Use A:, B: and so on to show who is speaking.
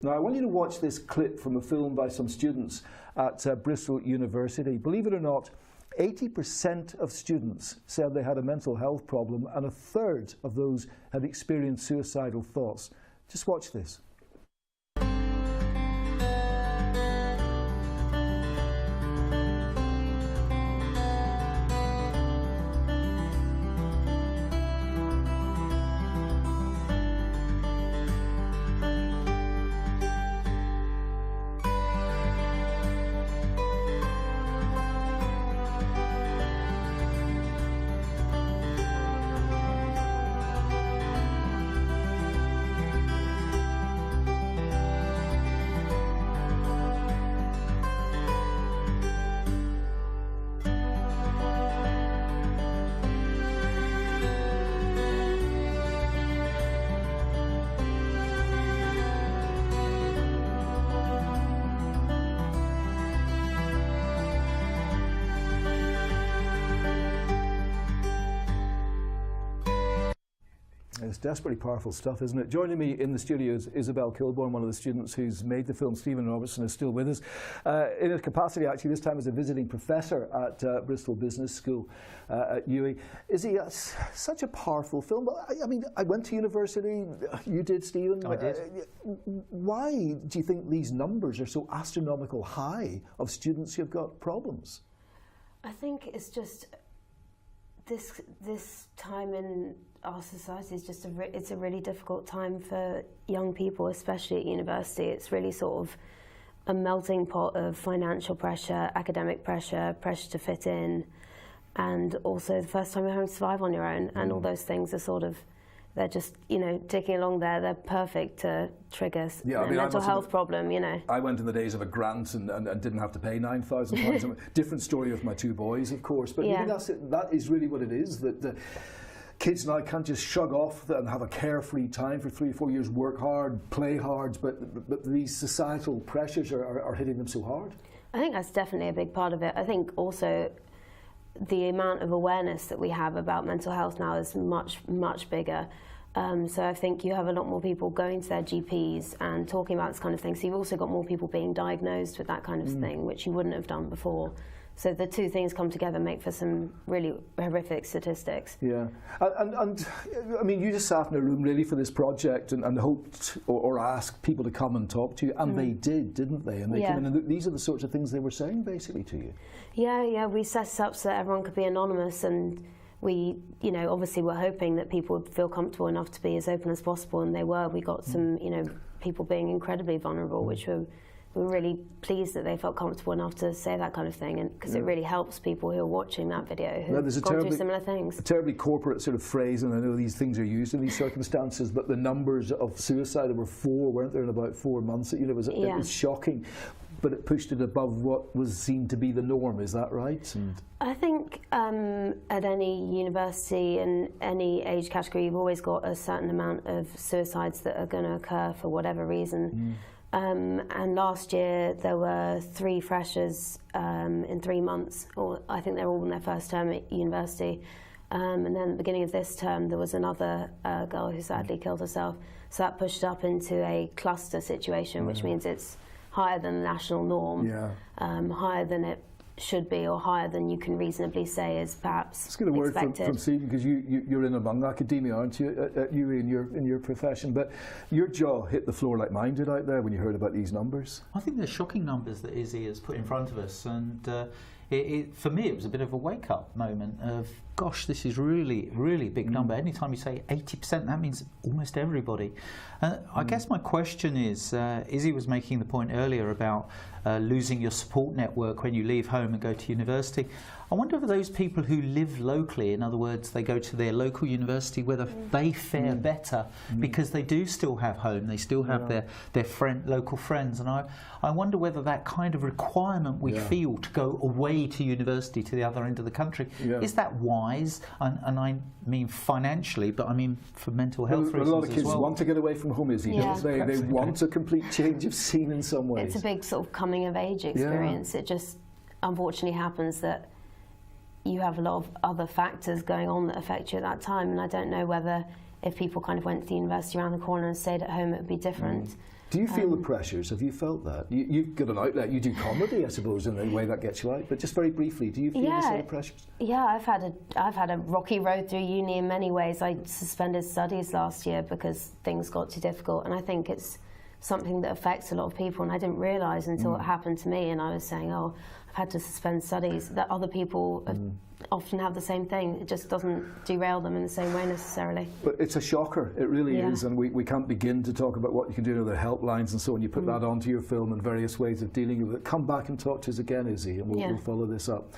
A: Now, I want you to watch this clip from a film by some students at Bristol University. Believe it or not, 80% of students said they had a mental health problem, and a third of those had experienced suicidal thoughts. Just watch this. It's desperately powerful stuff, isn't it? Joining me in the studio is Isabel Kilborn, one of the students who's made the film. Stephen Robertson is still with us. In his capacity, actually, this time as a visiting professor at Bristol Business School at UWE. Is he such a powerful film? I mean, I went to university, you did, Stephen.
B: I did.
A: Why do you think these numbers are so astronomical high of students who've got problems?
C: I think it's just this time in our society is just it's a really difficult time for young people, especially at university. It's really sort of a melting pot of financial pressure, academic pressure, pressure to fit in, and also the first time you're having to survive on your own. And all those things are sort of, they're just, you know, ticking along there. They're perfect to trigger a mental health problem, you know.
A: I went in the days of a grant and didn't have to pay £9,000. Different story with my two boys, of course. But
C: yeah.
A: You think that is really what it is, that the kids now can't just shrug off and have a carefree time for 3 or 4 years, work hard, play hard, but these societal pressures are hitting them so hard.
C: I think that's definitely a big part of it. I think also the amount of awareness that we have about mental health now is much, much bigger. So I think you have a lot more people going to their GPs and talking about this kind of thing. So you've also got more people being diagnosed with that kind of thing, which you wouldn't have done before. So the two things come together make for some really horrific statistics. Yeah,
A: and I mean, you just sat in a room really for this project and hoped or asked people to come and talk to you, and they did, didn't they? And they came in, and these are the sorts of things they were saying basically to you. Yeah,
C: we set it up so that everyone could be anonymous, and we, you know, obviously we're hoping that people would feel comfortable enough to be as open as possible, and they were. We got some, you know, people being incredibly vulnerable, which we're really pleased that they felt comfortable enough to say that kind of thing, and because it really helps people who are watching that video who've gone through similar things.
A: A terribly corporate sort of phrase, and I know these things are used in these circumstances, but the numbers of suicide, there were 4, weren't there, in about 4 months? You know, it was shocking, but it pushed it above what was seen to be the norm. Is that right? And
C: I think at any university and any age category, you've always got a certain amount of suicides that are going to occur for whatever reason. And last year there were 3 freshers in 3 months, or I think they're all in their first term at university. And then at the beginning of this term there was another girl who sadly killed herself. So that pushed up into a cluster situation, which means it's higher than the national norm, higher than it should be, or higher than you can reasonably say is perhaps
A: Let's get a word from Stephen, because you're in among academia, aren't you, at UWE in your profession? But your jaw hit the floor like mine did out there when you heard about these numbers.
B: I think they're shocking numbers that Izzy has put in front of us, and for me it was a bit of a wake-up moment of, gosh, this is really, really big number. Anytime you say 80%, that means almost everybody. I guess my question is, Izzy was making the point earlier about losing your support network when you leave home and go to university. I wonder if those people who live locally, in other words, they go to their local university, whether they fare better because they do still have home, they still have their local friends. And I wonder whether that kind of requirement we feel to go away to university to the other end of the country, is that wise? And I mean financially, but I mean for mental health reasons as well.
A: A lot of kids want to get away from home, Izzy, don't they? They want a complete change of scene in some ways.
C: It's a big sort of coming of age experience. It just unfortunately happens that you have a lot of other factors going on that affect you at that time, and I don't know whether if people kind of went to the university around the corner and stayed at home it would be different.
A: Do you feel the pressures? Have you felt that? You've got an outlet. You do comedy, I suppose, in the way that gets you out. But just very briefly, do you feel the same pressures?
C: Yeah, I've had a rocky road through uni in many ways. I suspended studies last year because things got too difficult, and I think it's something that affects a lot of people, and I didn't realise until it happened to me, and I was saying, oh, I've had to suspend studies, that other people often have the same thing. It just doesn't derail them in the same way necessarily.
A: But it's a shocker, it really is, and we can't begin to talk about what you can do to the helplines and so on. You put that onto your film and various ways of dealing with it. Come back and talk to us again, Izzy, and we'll follow this up.